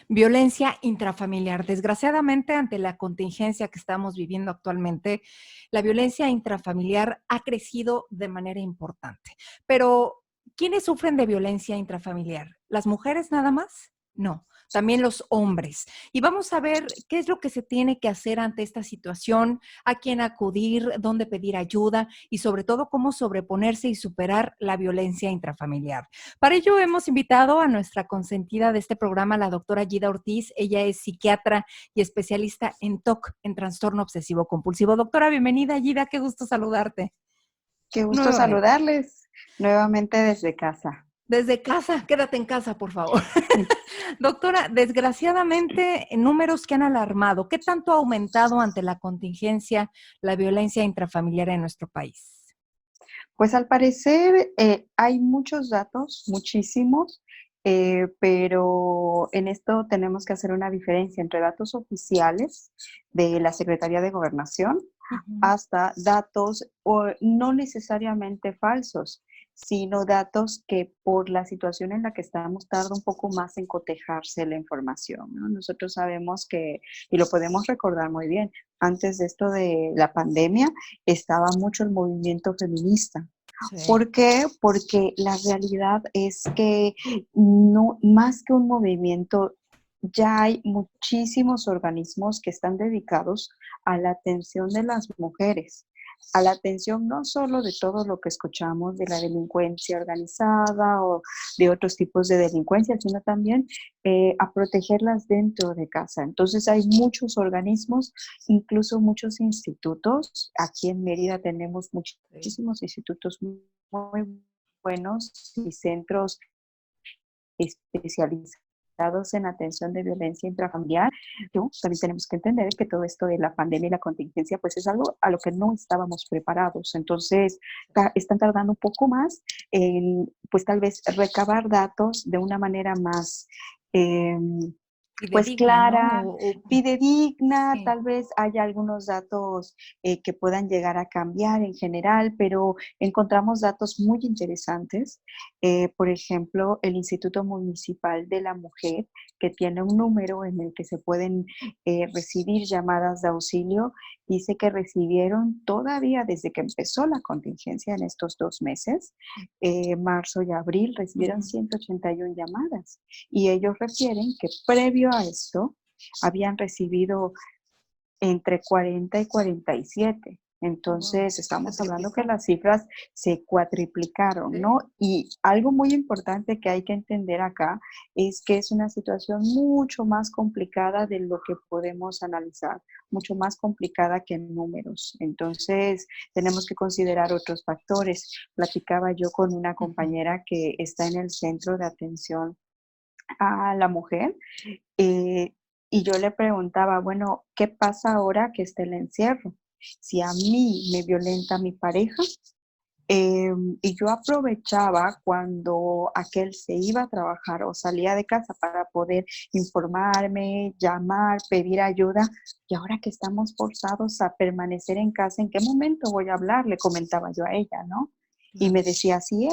Violencia intrafamiliar. Desgraciadamente, ante la contingencia que estamos viviendo actualmente, la violencia intrafamiliar ha crecido de manera importante. Pero, ¿quiénes sufren de violencia intrafamiliar? ¿Las mujeres nada más? No, también los hombres. Y vamos a ver qué es lo que se tiene que hacer ante esta situación, a quién acudir, dónde pedir ayuda y sobre todo cómo sobreponerse y superar la violencia intrafamiliar. Para ello hemos invitado a nuestra consentida de este programa, la doctora Gida Ortiz. Ella es psiquiatra y especialista en TOC, en trastorno obsesivo compulsivo. Doctora, bienvenida, Gida, qué gusto saludarte Qué gusto nuevamente. saludarles nuevamente desde casa. Desde casa, quédate en casa, por favor. Doctora, desgraciadamente, números que han alarmado. ¿Qué tanto ha aumentado ante la contingencia la violencia intrafamiliar en nuestro país? Pues al parecer hay muchos datos, muchísimos, pero en esto tenemos que hacer una diferencia entre datos oficiales de la Secretaría de Gobernación Ujú. hasta datos no necesariamente falsos, sino datos que por la situación en la que estamos tarda un poco más en cotejarse la información, ¿no? Nosotros sabemos que, y lo podemos recordar muy bien, antes de esto de la pandemia estaba mucho el movimiento feminista. Sí. ¿Por qué? Porque la realidad es que no, más que un movimiento, ya hay muchísimos organismos que están dedicados a la atención de las mujeres, a la atención no solo de todo lo que escuchamos de la delincuencia organizada o de otros tipos de delincuencia, sino también a protegerlas dentro de casa. Entonces hay muchos organismos, incluso muchos institutos. Aquí en Mérida tenemos Sí. muchísimos institutos muy buenos y centros especializados en atención de violencia intrafamiliar. ¿No? También tenemos que entender que todo esto de la pandemia y la contingencia, pues es algo a lo que no estábamos preparados. Entonces, están tardando un poco más en, pues tal vez, recabar datos de una manera más eh, Y de pues digna, ¿no? clara, fidedigna, Sí. tal vez haya algunos datos que puedan llegar a cambiar en general, pero encontramos datos muy interesantes. Por ejemplo, el Instituto Municipal de la Mujer, que tiene un número en el que se pueden recibir llamadas de auxilio, dice que recibieron todavía desde que empezó la contingencia en estos 2 meses, marzo y abril, recibieron Ujú. 181 llamadas. Y ellos refieren que previo a esto habían recibido entre 40 y 47. Wow, Entonces, se estamos hablando que triplicó. las cifras se cuatriplicaron, Sí. ¿no? Y algo muy importante que hay que entender acá es que es una situación mucho más complicada de lo que podemos analizar, mucho más complicada que en números. Entonces, tenemos que considerar otros factores. Platicaba yo con una Ujú. compañera que está en el centro de atención a la mujer. eh, y yo le preguntaba, bueno, ¿qué pasa ahora que está el encierro? Si a mí me violenta mi pareja, y yo aprovechaba cuando aquel se iba a trabajar o salía de casa para poder informarme, llamar, pedir ayuda, y ahora que estamos forzados a permanecer en casa, ¿en qué momento voy a hablar? Le comentaba yo a ella, ¿no? Y Claro. me decía, así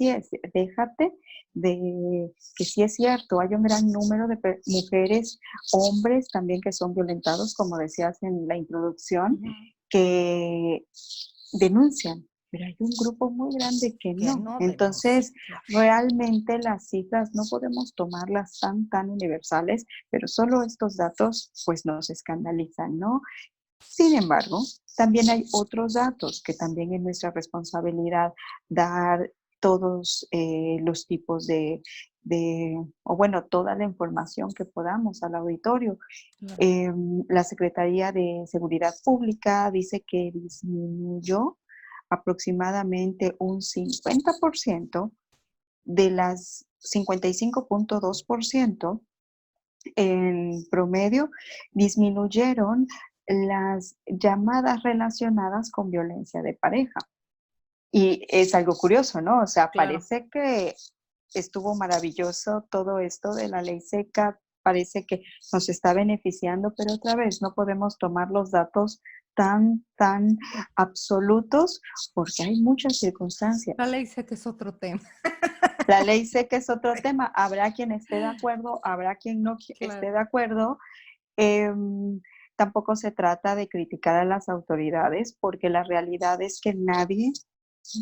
es, déjate de que sí es cierto, hay un gran número de mujeres, hombres también que son violentados, como decías en la introducción, Ujú. que denuncian, pero hay un grupo muy grande que Que no. no denuncia, Entonces, claro. realmente las cifras no podemos tomarlas tan universales, pero solo estos datos pues nos escandalizan, ¿no? Sin embargo, también hay otros datos que también es nuestra responsabilidad dar todos los tipos o bueno, toda la información que podamos al auditorio. Claro. La Secretaría de Seguridad Pública dice que disminuyó aproximadamente un 50% de las 55,2% en promedio, disminuyeron las llamadas relacionadas con violencia de pareja. Y es algo curioso, ¿no? O sea, Claro. parece que estuvo maravilloso todo esto de la ley seca, parece que nos está beneficiando, pero otra vez no podemos tomar los datos tan absolutos porque hay muchas La circunstancias. ley seca es otro tema. La ley seca es otro tema. Habrá quien esté de acuerdo, habrá quien no esté Claro. de acuerdo. Em, Tampoco se trata de criticar a las autoridades, porque la realidad es que nadie,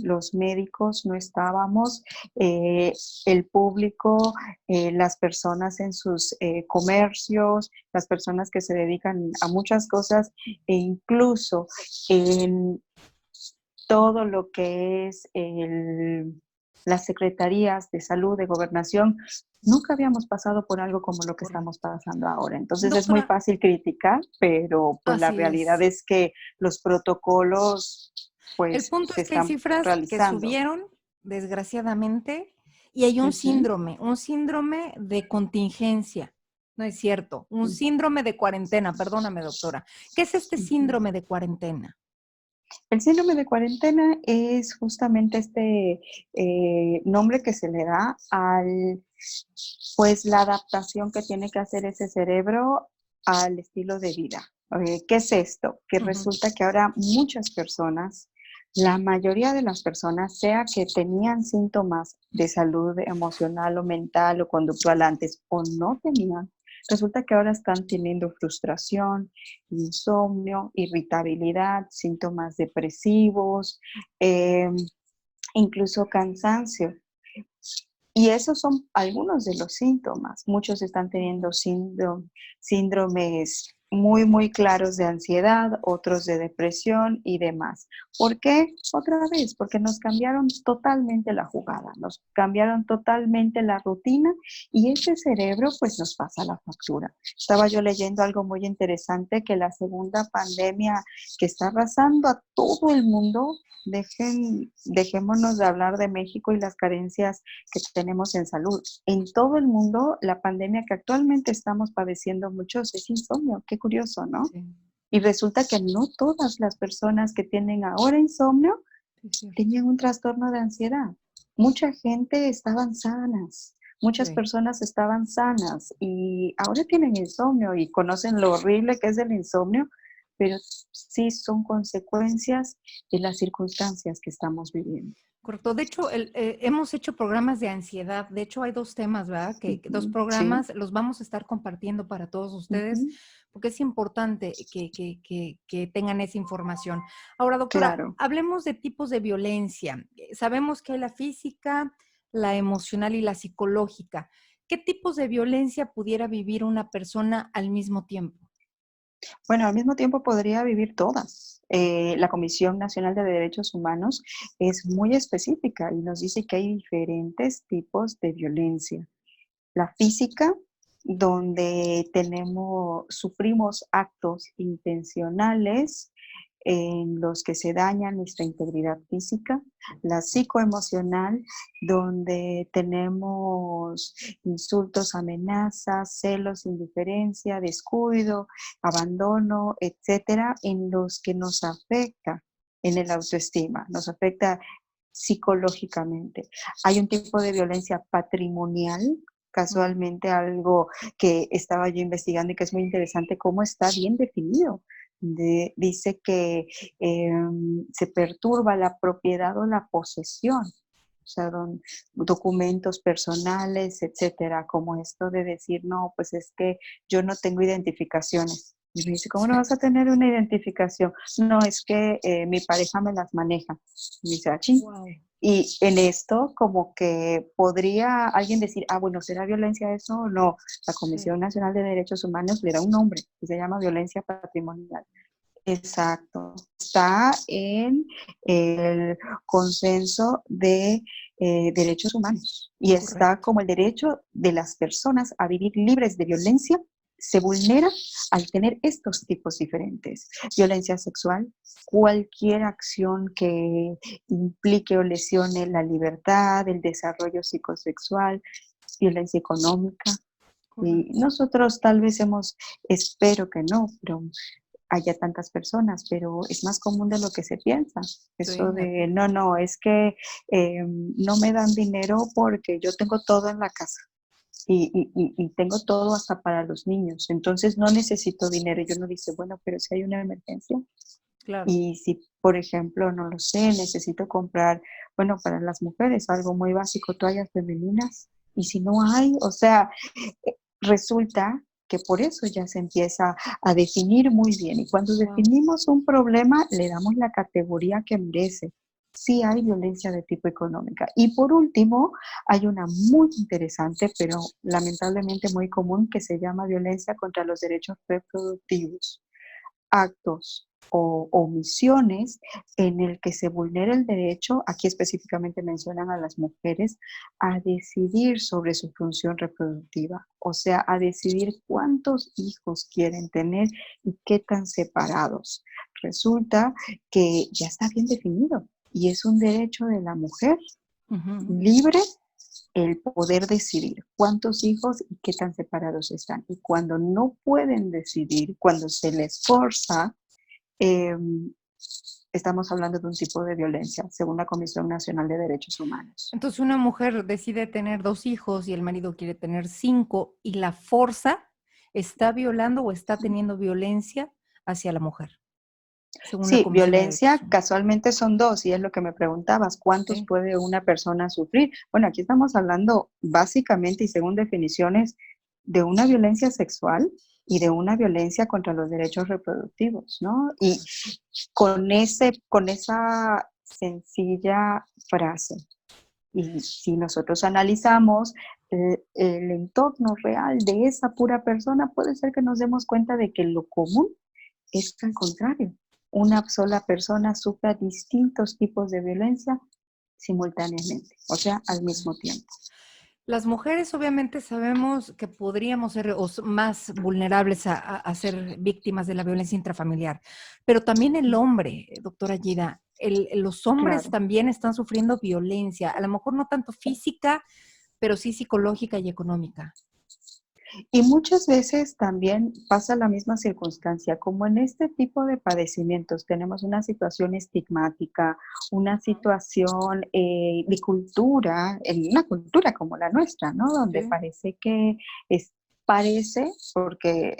los médicos no estábamos, eh, el público, las personas en sus comercios, las personas que se dedican a muchas cosas, e incluso en todo lo que es las secretarías de salud, de gobernación, nunca habíamos pasado por algo como lo que estamos Correcto. pasando ahora. Entonces es muy Doctora, fácil criticar, pero pues la así realidad es. es que los protocolos El pues punto se es que hay están cifras que realizando. subieron, desgraciadamente, y hay Ujú, un síndrome de contingencia. No es cierto, un ujú, síndrome de cuarentena, perdóname, doctora. ¿Qué es este ujú. síndrome de cuarentena? El síndrome de cuarentena es justamente este nombre que se le da al, pues la adaptación que tiene que hacer ese cerebro al estilo de vida. ¿Qué es esto? Que Ujú, resulta que ahora muchas personas, la mayoría de las personas, sea que tenían síntomas de salud emocional o mental o conductual antes o no tenían, resulta que ahora están teniendo frustración, insomnio, irritabilidad, síntomas depresivos, eh, incluso cansancio. Y esos son algunos de los síntomas. Muchos están teniendo ujú. síndromes muy, muy claros de ansiedad, otros de depresión y demás. ¿Por qué? Otra vez, porque nos cambiaron totalmente la jugada, nos cambiaron totalmente la rutina y ese cerebro pues nos pasa la factura. Estaba yo leyendo algo muy interesante, que la segunda pandemia que está arrasando a todo el mundo, dejémonos de hablar de México y las carencias que tenemos en salud. En todo el mundo, la pandemia que actualmente estamos padeciendo muchos es insomnio. Qué curioso, ¿no? Sí, Y resulta que no todas las personas que tienen ahora insomnio sí, es cierto. tenían un trastorno de ansiedad. Mucha gente estaban sanas, muchas Sí. personas estaban sanas y ahora tienen insomnio y conocen lo horrible que es el insomnio, pero sí son consecuencias de las circunstancias que estamos viviendo. Correcto. De hecho, hemos hecho programas de ansiedad. De hecho, hay 2 temas, ¿verdad? Que 2 Ujú, sí, programas los vamos a estar compartiendo para todos ustedes, ujú, porque es importante que tengan esa información. Ahora, doctora, claro. hablemos de tipos de violencia. Sabemos que hay la física, la emocional y la psicológica. ¿Qué tipos de violencia pudiera vivir una persona al mismo tiempo? Bueno, al mismo tiempo podría vivir todas. La Comisión Nacional de Derechos Humanos es muy específica y nos dice que hay diferentes tipos de violencia. La física, donde sufrimos actos intencionales en los que se daña nuestra integridad física, la psicoemocional, donde tenemos insultos, amenazas, celos, indiferencia, descuido, abandono, etcétera, en los que nos afecta en el autoestima, nos afecta psicológicamente. Hay un tipo de violencia patrimonial, Mm, casualmente algo que estaba yo investigando y que es muy interesante cómo está bien definido. Dice que se perturba la propiedad o la posesión, o sea, documentos personales, etcétera, como esto de decir, no, pues es que yo no tengo identificaciones. Y me dice, ¿cómo no sí. vas a tener una identificación? No, es que mi pareja me las maneja. Y me dice, ah, ching. Wow. Y en esto, como que podría alguien decir, ah, bueno, ¿será violencia eso o no? La Sí. Comisión Nacional de Derechos Humanos le da un nombre y se llama violencia patrimonial. Exacto. Está en el consenso de derechos humanos y está Correcto. como el derecho de las personas a vivir libres de violencia se vulnera al tener estos tipos diferentes. Violencia sexual, cualquier acción que implique o lesione la libertad, el desarrollo psicosexual, violencia económica. Y Correcto. nosotros tal vez espero que no, pero haya tantas personas, pero es más común de lo que se piensa. Sí, Eso de de, acuerdo. no, no, es que no me dan dinero porque yo tengo todo en la casa y tengo todo hasta para los niños, entonces no necesito dinero. Y uno dice, bueno, pero si hay una emergencia, Claro. Y si, por ejemplo, no lo sé, necesito comprar, bueno, para las mujeres algo muy básico, toallas femeninas, y si no hay, o sea, resulta que por eso ya se empieza a definir muy bien. Y cuando Wow. definimos un problema, le damos la categoría que merece. Sí hay violencia de tipo económica. Y por último, hay una muy interesante, pero lamentablemente muy común, que se llama violencia contra los derechos reproductivos. Actos o omisiones en el que se vulnera el derecho, aquí específicamente mencionan a las mujeres, a decidir sobre su función reproductiva, o sea, a decidir cuántos hijos quieren tener y qué tan separados. Resulta que ya está bien definido y es un derecho de la mujer Ujú. libre el poder decidir cuántos hijos y qué tan separados están. Y cuando no pueden decidir, cuando se les forza, eh, estamos hablando de un tipo de violencia, según la Comisión Nacional de Derechos Humanos. Entonces, una mujer decide tener 2 hijos y el marido quiere tener 5 y la forza, ¿está violando o está teniendo violencia hacia la mujer? Según la Sí, Comisión de Derechos violencia Humanos. casualmente son dos, y es lo que me preguntabas, ¿cuántos Sí. puede una persona sufrir? Bueno, aquí estamos hablando básicamente y según definiciones de una violencia sexual y de una violencia contra los derechos reproductivos, ¿no? Y con esa sencilla frase, y si nosotros analizamos el entorno real de esa pura persona, puede ser que nos demos cuenta de que lo común es al contrario. Una sola persona sufre distintos tipos de violencia simultáneamente, o sea, al mismo tiempo. Las mujeres obviamente sabemos que podríamos ser más vulnerables a ser víctimas de la violencia intrafamiliar, pero también el hombre, doctora Gida, los hombres Claro. también están sufriendo violencia, a lo mejor no tanto física, pero sí psicológica y económica. Y muchas veces también pasa la misma circunstancia, como en este tipo de padecimientos tenemos una situación estigmática, una situación de cultura, en una cultura como la nuestra, ¿no? Donde Sí. parece que parece, porque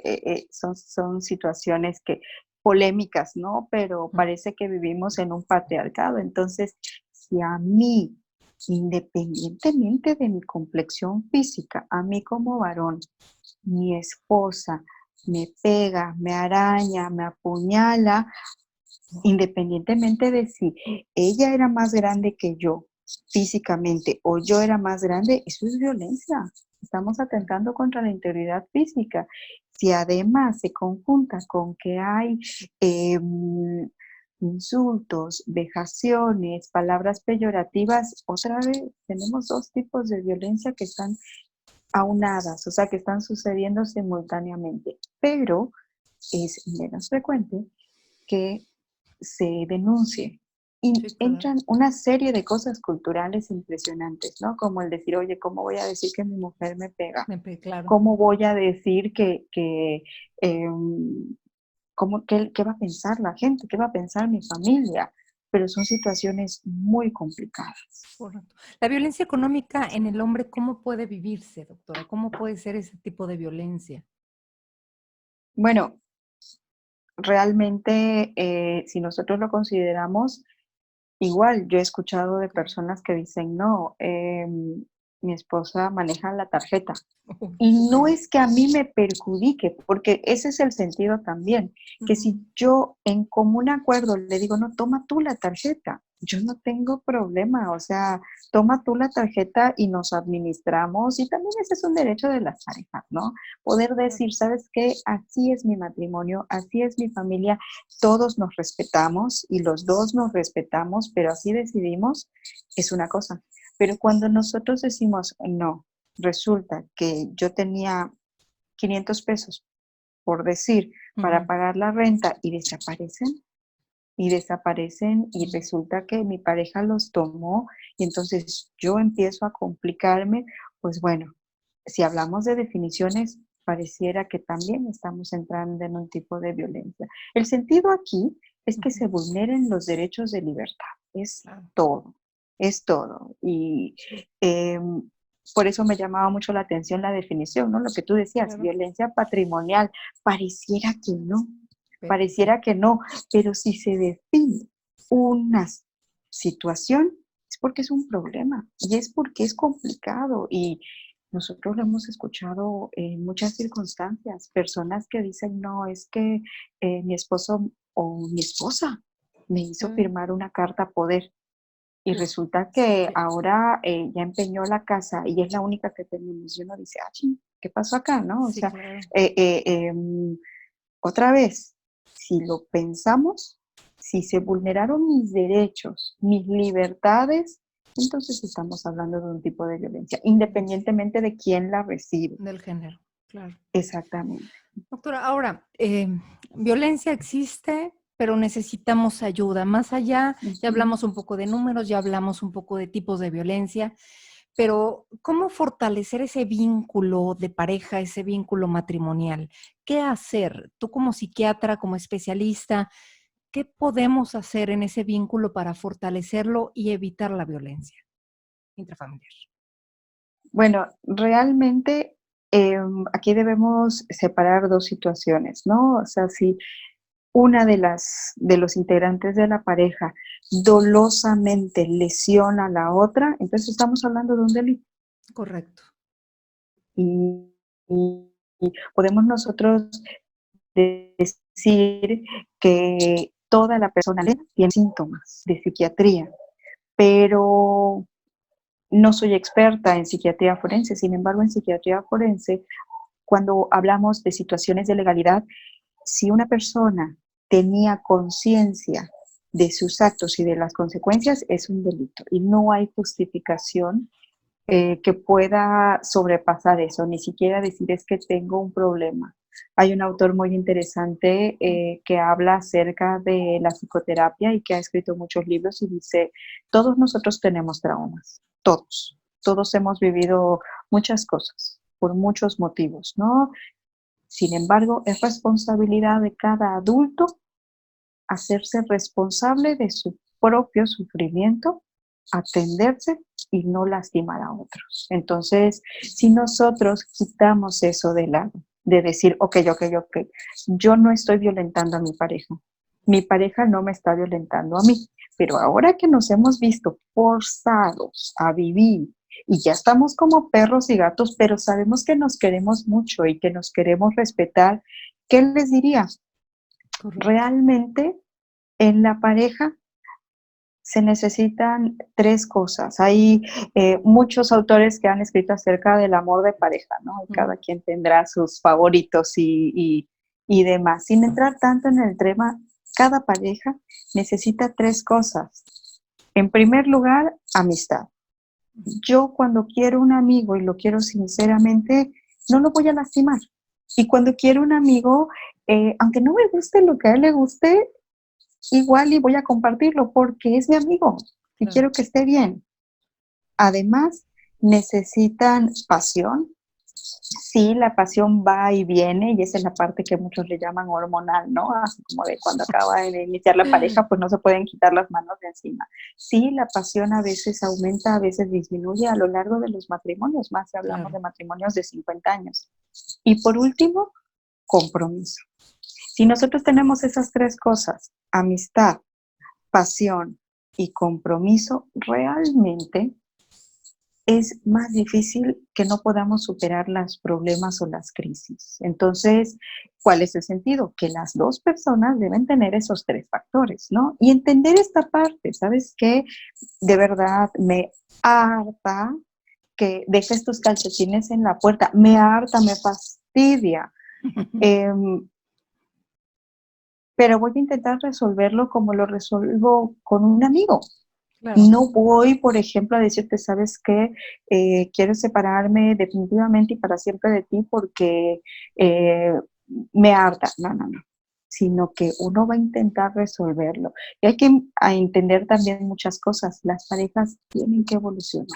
son situaciones que polémicas, ¿no? Pero parece que vivimos en un patriarcado. Entonces, si a mí, independientemente de mi complexión física, a mí como varón, mi esposa me pega, me araña, me apuñala, independientemente de si ella era más grande que yo físicamente o yo era más grande, eso es violencia. Estamos atentando contra la integridad física. Si además se conjunta con que hay insultos, vejaciones, palabras peyorativas, otra vez tenemos dos tipos de violencia que están aunadas, o sea, que están sucediendo simultáneamente, pero es menos frecuente que se denuncie. Y Sí, claro. entran una serie de cosas culturales impresionantes, ¿no? Como el decir, oye, ¿cómo voy a decir que mi mujer me pega? Claro. ¿Cómo voy a decir qué va a pensar la gente? ¿Qué va a pensar mi familia? Pero son situaciones muy complicadas. Correcto. La violencia económica en el hombre, ¿cómo puede vivirse, doctora? ¿Cómo puede ser ese tipo de violencia? Bueno, realmente, si nosotros lo consideramos, igual, yo he escuchado de personas que dicen, no, mi esposa maneja la tarjeta. Y no es que a mí me perjudique, porque ese es el sentido también, que Ujú. si yo en común acuerdo le digo, no, toma tú la tarjeta, yo no tengo problema, o sea, toma tú la tarjeta y nos administramos, y también ese es un derecho de las parejas, ¿no? Poder Claro. decir, ¿sabes qué? Así es mi matrimonio, así es mi familia, todos nos respetamos y los dos nos respetamos, pero así decidimos, es una cosa. Pero cuando nosotros decimos, no, resulta que yo tenía 500 pesos, por decir, para Ujú. pagar la renta y resulta que mi pareja los tomó y entonces yo empiezo a complicarme, pues bueno, si hablamos de definiciones, pareciera que también estamos entrando en un tipo de violencia. El sentido aquí es que Ujú. se vulneren los derechos de libertad, es Claro. todo, es todo. Y por eso me llamaba mucho la atención la definición, ¿no? Lo que tú decías, Claro. violencia patrimonial, pareciera que no. Pareciera que no, pero si se define una situación, es porque es un problema y es porque es complicado. Y nosotros lo hemos escuchado en muchas circunstancias, personas que dicen, no, es que mi esposo o mi esposa me hizo Mm, firmar una carta poder. Y resulta sí, que claro. ahora ya empeñó la casa y es la única que tenemos. Y uno dice, ah, ching, ¿qué pasó acá? ¿No? O Sí, sea, claro. eh, eh, em, otra vez, si lo pensamos, si se vulneraron mis derechos, mis libertades, entonces estamos hablando de un tipo de violencia, Violencia independientemente de quién la recibe. del género, claro. Exactamente. Doctora, ahora, violencia existe, pero necesitamos ayuda. Más allá, ya Ujú. hablamos un poco de números, ya hablamos un poco de tipos de violencia, pero ¿cómo fortalecer ese vínculo de pareja, ese vínculo matrimonial? ¿Qué hacer? Tú como psiquiatra, como especialista, ¿qué podemos hacer en ese vínculo para fortalecerlo y evitar la violencia intrafamiliar? Bueno, realmente aquí debemos separar dos situaciones, ¿no? O sea, si una de los integrantes de la pareja dolosamente lesiona a la otra, entonces estamos hablando de un delito. Correcto. Y, y podemos nosotros decir que toda la persona tiene síntomas de psiquiatría, pero no soy experta en psiquiatría forense. Sin embargo, en psiquiatría forense, cuando hablamos de situaciones de legalidad, si una persona tenía conciencia de sus actos y de las consecuencias, es un delito y no hay justificación que pueda sobrepasar eso, ni siquiera decir es que tengo un problema. Hay un autor muy interesante que habla acerca de la psicoterapia y que ha escrito muchos libros y dice, todos nosotros tenemos traumas, todos hemos vivido muchas cosas por muchos motivos, ¿no? Sin embargo, es responsabilidad de cada adulto hacerse responsable de su propio sufrimiento, atenderse y no lastimar a otros. Entonces, si nosotros quitamos eso de lado, de decir, ok, yo no estoy violentando a mi pareja no me está violentando a mí, pero ahora que nos hemos visto forzados a vivir y ya estamos como perros y gatos, pero sabemos que nos queremos mucho y que nos queremos respetar, ¿qué les diría? Correcto. Realmente en la pareja se necesitan tres cosas. Hay muchos autores que han escrito acerca del amor de pareja, ¿no? Y Mm, cada quien tendrá sus favoritos y demás. Sin entrar tanto en el tema, cada pareja necesita tres cosas. En primer lugar, amistad. Yo cuando quiero un amigo y lo quiero sinceramente, no lo voy a lastimar. Y cuando quiero un amigo, aunque no me guste lo que a él le guste, igual y voy a compartirlo porque es mi amigo y claro. quiero que esté bien. Además, necesitan pasión. Sí, la pasión va y viene y esa es la parte que muchos le llaman hormonal, ¿no? Así como de cuando acaba de iniciar la pareja, pues no se pueden quitar las manos de encima. Sí, la pasión a veces aumenta, a veces disminuye a lo largo de los matrimonios, más si hablamos Claro. de matrimonios de 50 años. Y por último, compromiso. Si nosotros tenemos esas tres cosas, amistad, pasión y compromiso, realmente es más difícil que no podamos superar los problemas o las crisis. Entonces, ¿cuál es el sentido? Que las dos personas deben tener esos tres factores, ¿no? Y entender esta parte, ¿sabes qué? De verdad me harta que dejes tus calcetines en la puerta, me harta, me fastidia. Em, pero voy a intentar resolverlo como lo resuelvo con un amigo. Claro. No voy, por ejemplo, a decirte, ¿sabes qué? Quiero separarme definitivamente y para siempre de ti porque eh, me harta. No, no, no. Sino que uno va a intentar resolverlo. Y hay que entender también muchas cosas. Las parejas tienen que evolucionar.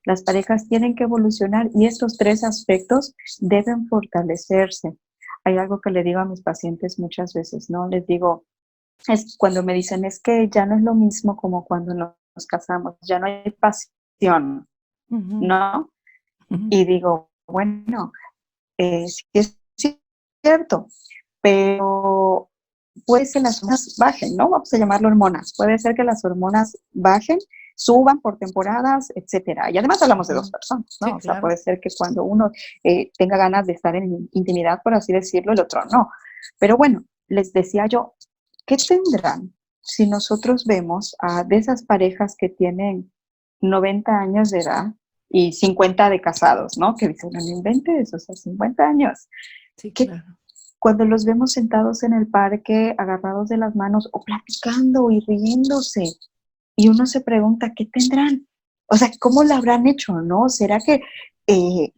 Las parejas tienen que evolucionar y estos tres aspectos deben fortalecerse. Hay algo que le digo a mis pacientes muchas veces, ¿no? Les digo, es cuando me dicen, es que ya no es lo mismo como cuando nos casamos, ya no hay pasión, Ujú, ¿no? ujú. Y digo, bueno, sí es cierto, pero puede ser que las hormonas bajen, ¿no? Vamos a llamarlo hormonas. Puede ser que las hormonas bajen, suban por temporadas, etcétera. Y además hablamos de dos personas, ¿no? Sí, O sea, claro. puede ser que cuando uno tenga ganas de estar en intimidad, por así decirlo, el otro no. Pero bueno, les decía yo, ¿qué tendrán si nosotros vemos de esas parejas que tienen 90 años de edad y 50 de casados, ¿no? Que dicen, no me inventes, o sea, 50 años. Sí, ¿Qué claro. cuando los vemos sentados en el parque, agarrados de las manos o platicando y riéndose? Y uno se pregunta, ¿qué tendrán? O sea, ¿cómo lo habrán hecho, no? ¿Será que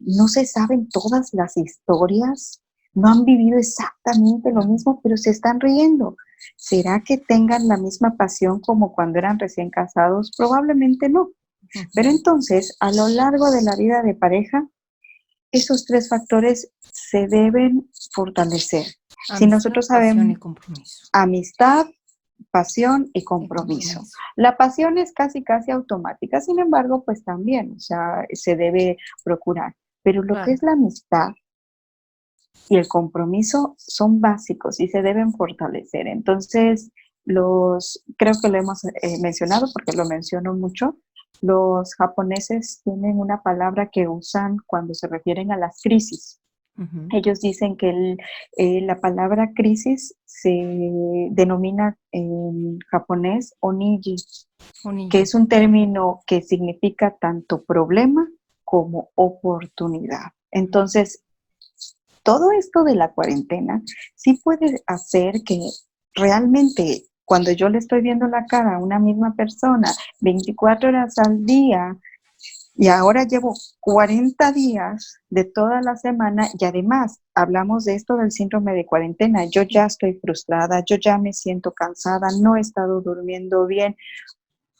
no se saben todas las historias? ¿No han vivido exactamente lo Claro. mismo, pero se están riendo? ¿Será que tengan la misma pasión como cuando eran recién casados? Probablemente no. Pero Ujú. entonces, a lo largo de la vida de pareja, esos tres factores se deben fortalecer. Si Amistad, nosotros pasión sabemos y compromiso. amistad, pasión y Y compromiso. compromiso. La pasión es casi, casi automática, sin embargo, pues también, o sea, se debe procurar. Pero lo que Claro. es la amistad y el compromiso son básicos y se deben fortalecer. Entonces, creo que lo hemos mencionado porque lo menciono mucho. Los japoneses tienen una palabra que usan cuando se refieren a las crisis. Ujú. Ellos dicen que la palabra crisis se denomina en japonés oniji, que Onigi. es un término que significa tanto problema como oportunidad. Entonces, todo esto de la cuarentena sí puede hacer que realmente cuando yo le estoy viendo la cara a una misma persona 24 horas al día, y ahora llevo 40 días de toda la semana y además hablamos de esto del síndrome de cuarentena. Yo ya estoy frustrada, yo ya me siento cansada, no he estado durmiendo bien.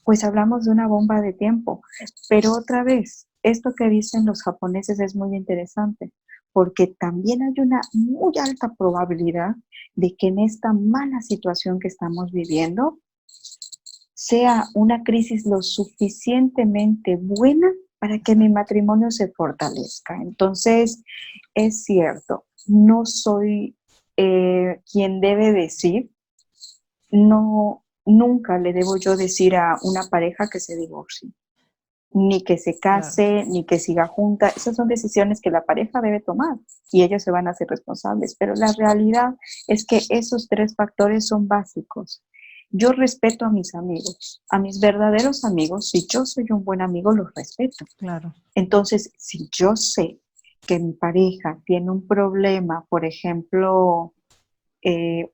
Pues hablamos de una bomba de tiempo. Pero otra vez, esto que dicen los japoneses es muy interesante, porque también hay una muy alta probabilidad de que en esta mala situación que estamos viviendo, sea una crisis lo suficientemente buena para que mi Exacto. matrimonio se fortalezca. Entonces, es cierto, no soy quien debe decir, no, nunca le debo yo decir a una pareja que se divorcie, ni que se Claro. case, ni que siga junta. Esas son decisiones que la pareja debe tomar y ellos se van a hacer responsables. Pero la realidad es que esos tres factores son básicos. Yo respeto a mis amigos, a mis verdaderos amigos. Si yo soy un buen amigo, los respeto. Claro. Entonces, si yo sé que mi pareja tiene un problema, por ejemplo,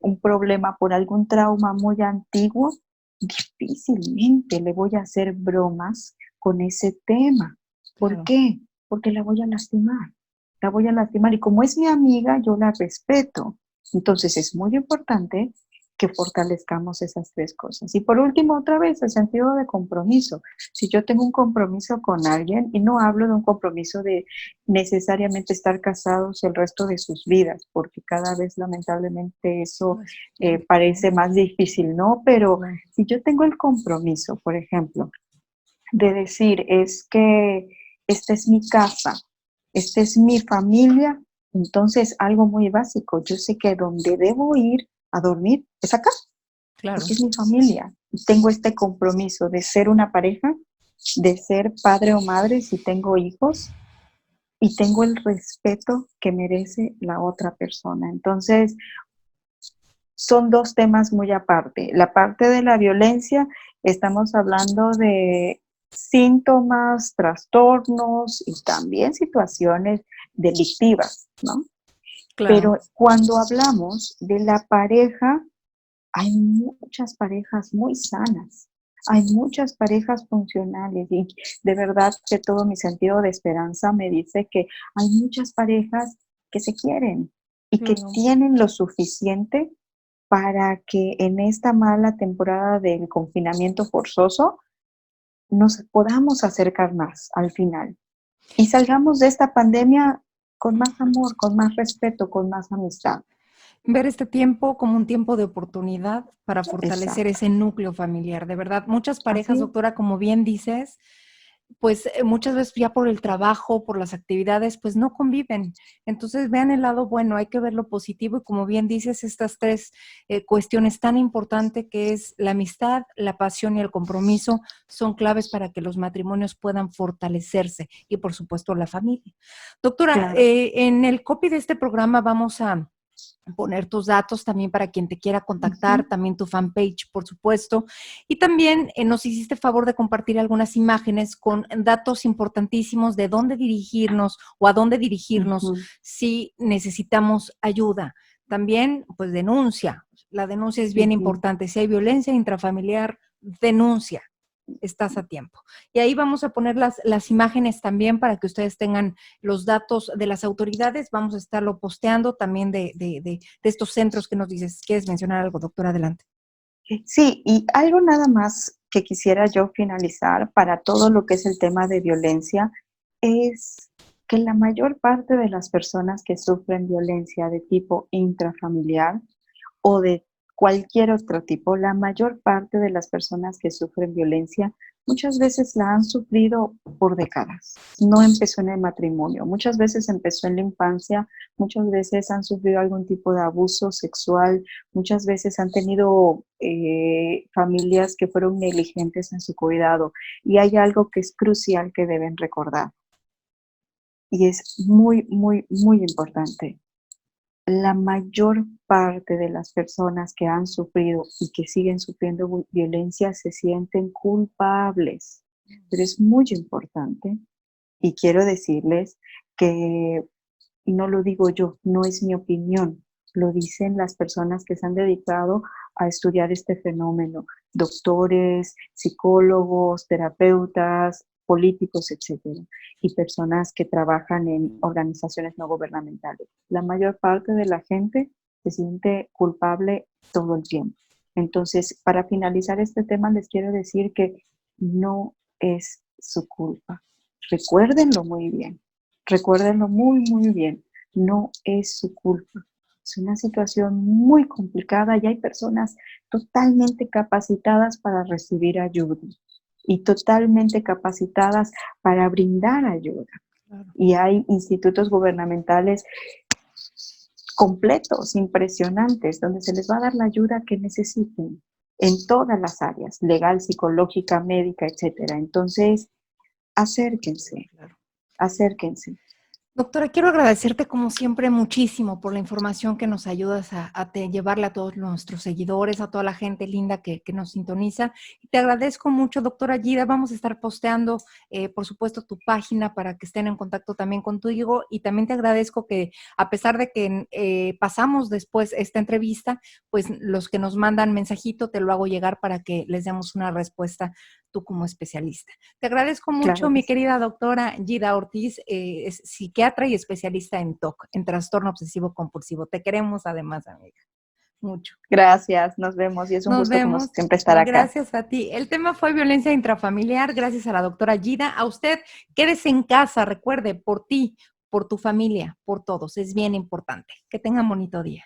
un problema por algún trauma muy antiguo, difícilmente le voy a hacer bromas con ese tema. ¿Por Claro. qué? Porque la voy a lastimar. La voy a lastimar y como es mi amiga, yo la respeto. Entonces es muy importante que fortalezcamos esas tres cosas. Y por último, otra vez, el sentido de compromiso. Si yo tengo un compromiso con alguien, y no hablo de un compromiso de necesariamente estar casados el resto de sus vidas, porque cada vez lamentablemente eso Más tiempo, ¿no? parece más difícil, ¿no? Pero Claro. si yo tengo el compromiso, por ejemplo, de decir, es que esta es mi casa, esta es mi familia, entonces algo muy básico, yo sé que donde debo ir a dormir es acá, porque Claro. es mi familia. Y tengo este compromiso de ser una pareja, de ser padre o madre si tengo hijos, y tengo el respeto que merece la otra persona. Entonces, son dos temas muy aparte. La parte de la violencia, estamos hablando de síntomas, trastornos y también situaciones delictivas, ¿no? Claro. Pero cuando hablamos de la pareja, hay muchas parejas muy sanas, hay muchas parejas funcionales y de verdad que todo mi sentido de esperanza me dice que hay muchas parejas que se quieren y que Claro. tienen lo suficiente para que en esta mala temporada del confinamiento forzoso nos podamos acercar más al final y salgamos de esta pandemia con más amor, con más respeto, con más amistad. Ver este tiempo como un tiempo de oportunidad para fortalecer Exacto. ese núcleo familiar. De verdad, muchas parejas, Así, doctora, como bien dices, pues muchas veces ya por el trabajo, por las actividades, pues no conviven. Entonces vean el lado bueno, hay que ver lo positivo y como bien dices, estas tres cuestiones tan importantes que es la amistad, la pasión y el compromiso son claves para que los matrimonios puedan fortalecerse y por supuesto la familia. Doctora, Claro. en el copy de este programa vamos a poner tus datos también para quien te quiera contactar, Ujú, también tu fanpage, por supuesto. Y también nos hiciste favor de compartir algunas imágenes con datos importantísimos de dónde dirigirnos o a dónde dirigirnos ujú, si necesitamos ayuda. También, pues denuncia. La denuncia es bien ujú. importante. Si hay violencia intrafamiliar, denuncia, estás a tiempo. Y ahí vamos a poner las imágenes también para que ustedes tengan los datos de las autoridades. Vamos a estarlo posteando también de estos centros que nos dices. ¿Quieres mencionar algo, doctora? Adelante. Sí, y algo nada más que quisiera yo finalizar para todo lo que es el tema de violencia es que la mayor parte de las personas que sufren violencia de tipo intrafamiliar o de cualquier otro tipo, la mayor parte de las personas que sufren violencia muchas veces la han sufrido por décadas. No empezó en el matrimonio, muchas veces empezó en la infancia, muchas veces han sufrido algún tipo de abuso sexual, muchas veces han tenido familias que fueron negligentes en su cuidado. Y hay algo que es crucial que deben recordar y es muy, muy, muy importante. La mayor parte de las personas que han sufrido y que siguen sufriendo violencia se sienten culpables. Pero es muy importante y quiero decirles que no lo digo yo, no es mi opinión, lo dicen las personas que se han dedicado a estudiar este fenómeno, doctores, psicólogos, terapeutas, políticos, etcétera, y personas que trabajan en organizaciones no gubernamentales. La mayor parte de la gente se siente culpable todo el tiempo. Entonces, para finalizar este tema, les quiero decir que no es su culpa. Recuérdenlo muy bien. Recuérdenlo muy, muy bien. No es su culpa. Es una situación muy complicada y hay personas totalmente capacitadas para recibir ayuda y totalmente capacitadas para brindar ayuda. Claro. Y hay institutos gubernamentales completos, impresionantes, donde se les va a dar la ayuda que necesiten en todas las áreas, legal, psicológica, médica, etcétera. Entonces, acérquense, Claro. acérquense. Doctora, quiero agradecerte como siempre muchísimo por la información que nos ayudas llevarle a todos nuestros seguidores, a toda la gente linda que nos sintoniza. Y te agradezco mucho, doctora Gida. Vamos a estar posteando, por supuesto, tu página para que estén en contacto también contigo. Y también te agradezco que, a pesar de que pasamos después esta entrevista, pues los que nos mandan mensajito te lo hago llegar para que les demos una respuesta tú como especialista. Te agradezco mucho, Claro que mi sí. querida doctora Gida Ortiz, es psiquiatra y especialista en TOC, en trastorno obsesivo compulsivo. Te queremos además, amiga, mucho. Gracias, nos vemos y es un Nos gusto como vemos. siempre estar acá. Gracias a ti. El tema fue violencia intrafamiliar, gracias a la doctora Gida. A usted, quédese en casa, recuerde, por ti, por tu familia, por todos. Es bien importante. Que tengan bonito día.